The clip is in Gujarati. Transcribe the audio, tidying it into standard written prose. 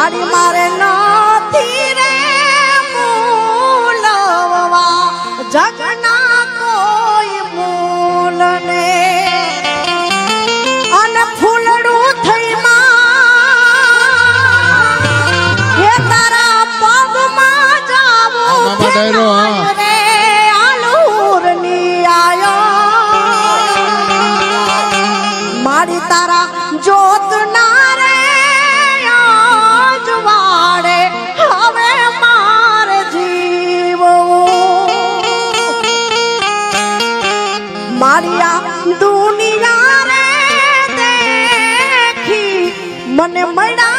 મારી મારે નથી રે મૂલવા જગના કોઈ મૂલને અને ફૂલડું થઈ માં હે તારા પગમાં જાવું રે આલુર ની આયો મારી તારા જોત ના રે આજવાડે હવે મારે જીવવું મારી આ દુનિયા રે દેખી મને મળ્યા